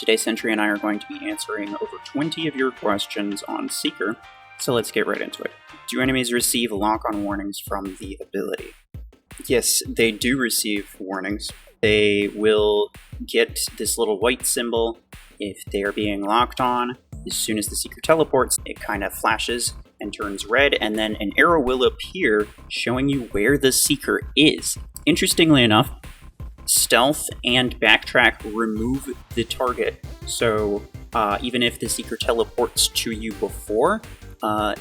Today, Sentry and I are going to be answering over 20 of your questions on Seeker, so let's get right into it. Do enemies receive lock-on warnings from the ability? Yes, they do receive warnings. They will get this little white symbol if they are being locked on. As soon as the Seeker teleports, it kind of flashes and turns red, and then an arrow will appear showing you where the Seeker is. Interestingly enough, Stealth and Backtrack remove the target, so even if the Seeker teleports to you before,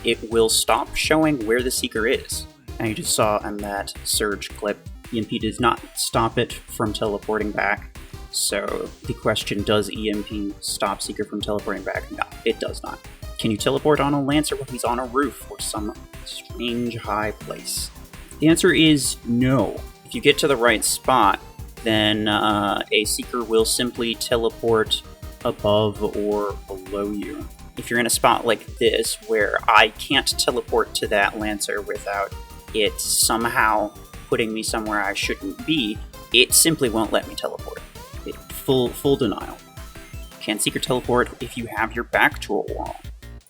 it will stop showing where the Seeker is. And you just saw on that Surge clip, EMP does not stop it from teleporting back. So the question, does EMP stop Seeker from teleporting back? No, it does not. Can you teleport on a Lancer when he's on a roof or some strange high place? The answer is no. If you get to the right spot, then a Seeker will simply teleport above or below you. If you're in a spot like this, where I can't teleport to that Lancer without it somehow putting me somewhere I shouldn't be, it simply won't let me teleport. Full denial. Can Seeker teleport if you have your back to a wall?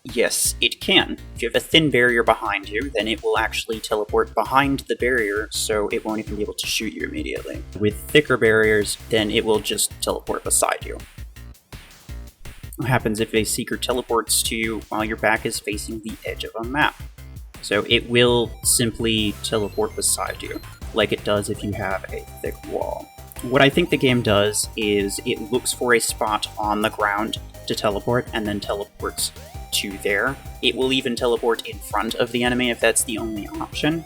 Yes, it can. If you have a thin barrier behind you, then it will actually teleport behind the barrier, so it won't even be able to shoot you immediately. With thicker barriers, then it will just teleport beside you. What happens if a Seeker teleports to you while your back is facing the edge of a map? So it will simply teleport beside you, like it does if you have a thick wall. What I think the game does is it looks for a spot on the ground to teleport, and then teleports to there. It will even teleport in front of the enemy if that's the only option.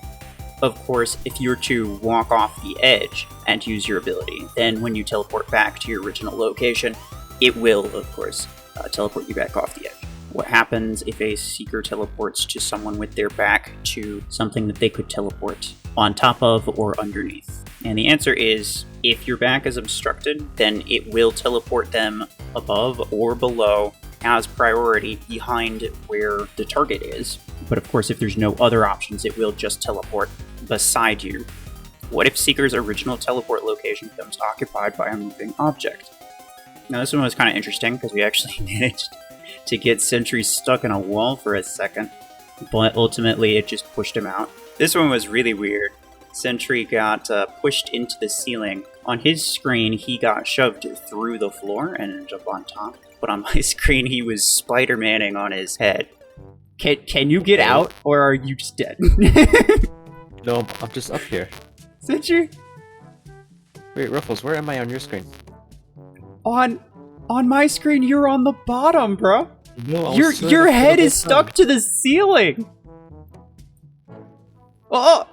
Of course, if you were to walk off the edge and use your ability, then when you teleport back to your original location, it will, of course, teleport you back off the edge. What happens if a Seeker teleports to someone with their back to something that they could teleport on top of or underneath? And the answer is, if your back is obstructed, then it will teleport them above or below as priority behind where the target is. But of course, if there's no other options, it will just teleport beside you. What if Seeker's original teleport location becomes occupied by a moving object? Now this one was kind of interesting because we actually managed to get Sentry stuck in a wall for a second, but ultimately it just pushed him out. This one was really weird. Sentry got pushed into the ceiling. On his screen, he got shoved through the floor and ended up on top. But on my screen, he was Spider-Manning on his head. Can you get out, or are you just dead? No, I'm just up here. Sentry? Wait, RuFFles, where am I on your screen? On my screen, you're on the bottom, bro. No, your head is stuck to the ceiling. Oh!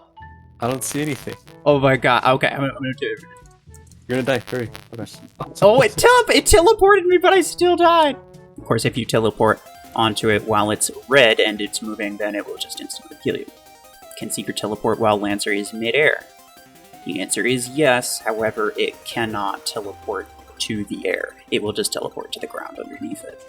I don't see anything. Oh my god. Okay, I'm gonna do it. You're gonna die. Hurry. Oh, it teleported me, but I still died. Of course, if you teleport onto it while it's red and it's moving, then it will just instantly kill you. Can Seeker teleport while Lancer is midair? The answer is yes, however, it cannot teleport to the air. It will just teleport to the ground underneath it.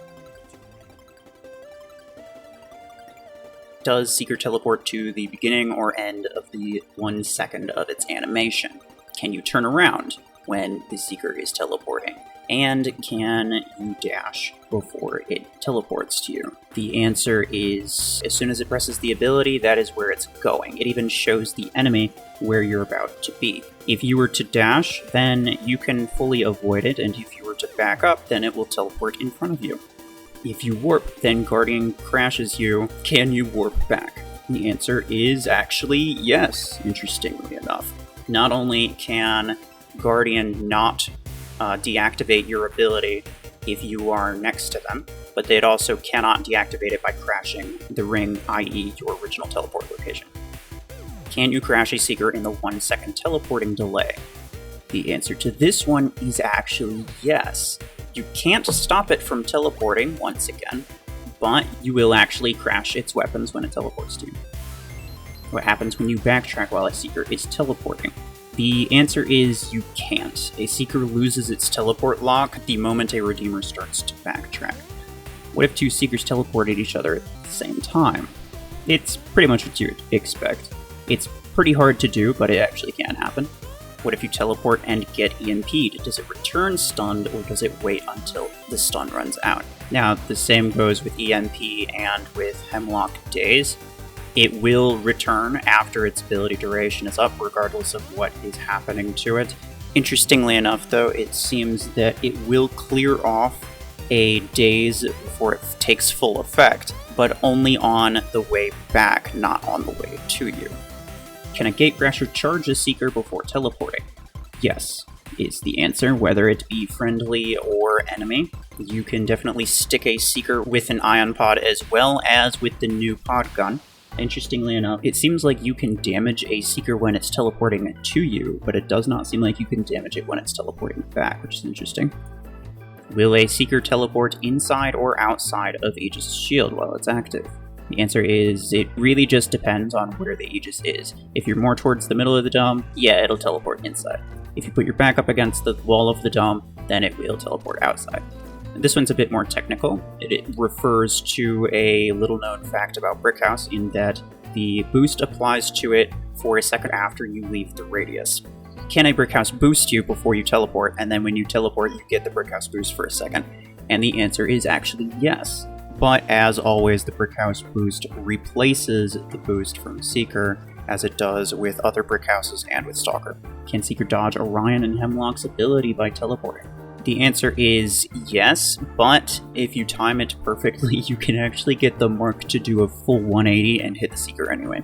Does Seeker teleport to the beginning or end of the 1 second of its animation? Can you turn around when the Seeker is teleporting? And can you dash before it teleports to you? The answer is, as soon as it presses the ability, that is where it's going. It even shows the enemy where you're about to be. If you were to dash, then you can fully avoid it, and if you were to back up, then it will teleport in front of you. If you warp, then Guardian crashes you. Can you warp back? The answer is actually yes, interestingly enough. Not only can Guardian not deactivate your ability if you are next to them, but it also cannot deactivate it by crashing the ring, i.e. your original teleport location. Can you crash a Seeker in the 1 second teleporting delay? The answer to this one is actually yes. You can't stop it from teleporting once again, but you will actually crash its weapons when it teleports to you. What happens when you backtrack while a Seeker is teleporting? The answer is you can't. A Seeker loses its teleport lock the moment a Redeemer starts to backtrack. What if two Seekers teleport at each other at the same time? It's pretty much what you'd expect. It's pretty hard to do, but it actually can happen. What if you teleport and get EMP'd? Does it return stunned, or does it wait until the stun runs out? Now, the same goes with EMP and with Hemlock Daze. It will return after its ability duration is up, regardless of what is happening to it. Interestingly enough, though, it seems that it will clear off a daze before it takes full effect, but only on the way back, not on the way to you. Can a Gatecrasher charge a Seeker before teleporting? Yes, is the answer, whether it be friendly or enemy. You can definitely stick a Seeker with an Ion Pod as well as with the new Pod Gun. Interestingly enough, it seems like you can damage a Seeker when it's teleporting to you, but it does not seem like you can damage it when it's teleporting back, which is interesting. Will a Seeker teleport inside or outside of Aegis' shield while it's active? The answer is, it really just depends on where the Aegis is. If you're more towards the middle of the dome, yeah, it'll teleport inside. If you put your back up against the wall of the dome, then it will teleport outside. This one's a bit more technical. It refers to a little-known fact about Brickhouse in that the boost applies to it for a second after you leave the radius. Can a Brickhouse boost you before you teleport, and then when you teleport you get the Brickhouse boost for a second? And the answer is actually yes. But as always, the Brickhouse boost replaces the boost from Seeker, as it does with other Brickhouses and with Stalker. Can Seeker dodge Orion and Hemlock's ability by teleporting? The answer is yes, but if you time it perfectly, you can actually get the Mark to do a full 180 and hit the Seeker anyway.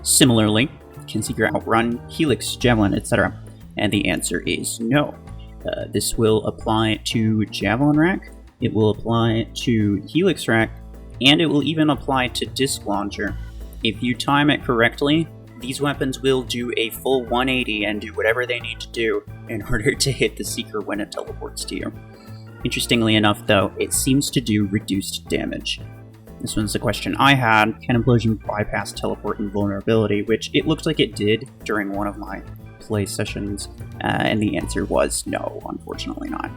Similarly, can Seeker outrun Helix, Javelin, etc.? And the answer is no. This will apply to Javelin Rack, it will apply to Helix Rack, and it will even apply to Disc Launcher. If you time it correctly, these weapons will do a full 180 and do whatever they need to do in order to hit the Seeker when it teleports to you. Interestingly enough, though, it seems to do reduced damage. This one's the question I had: can Implosion bypass teleport invulnerability? Which it looked like it did during one of my play sessions, and the answer was no, unfortunately not.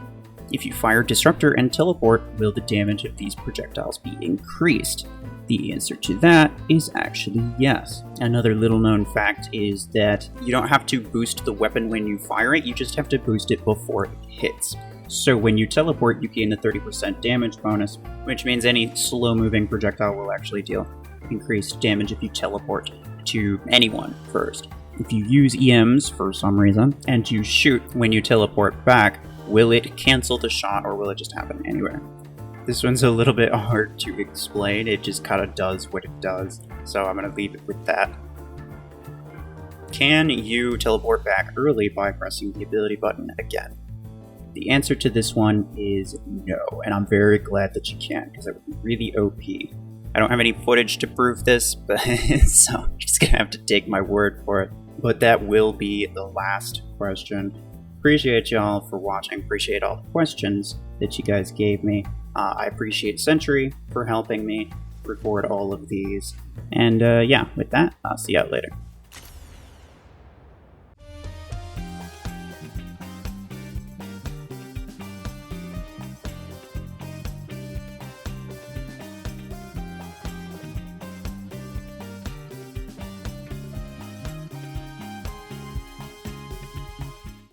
If you fire Disruptor and teleport, will the damage of these projectiles be increased? The answer to that is actually yes. Another little known fact is that you don't have to boost the weapon when you fire it, you just have to boost it before it hits. So when you teleport, you gain the 30% damage bonus, which means any slow-moving projectile will actually deal increased damage if you teleport to anyone first. If you use EMs for some reason, and you shoot when you teleport back, will it cancel the shot or will it just happen anywhere? This one's a little bit hard to explain, it just kind of does what it does, so I'm going to leave it with that. Can you teleport back early by pressing the ability button again? The answer to this one is no, and I'm very glad that you can, because it would be really OP. I don't have any footage to prove this, but so I'm just going to have to take my word for it. But that will be the last question. Appreciate y'all for watching, appreciate all the questions that you guys gave me. I appreciate Sentry for helping me record all of these. And yeah, with that, I'll see you out later.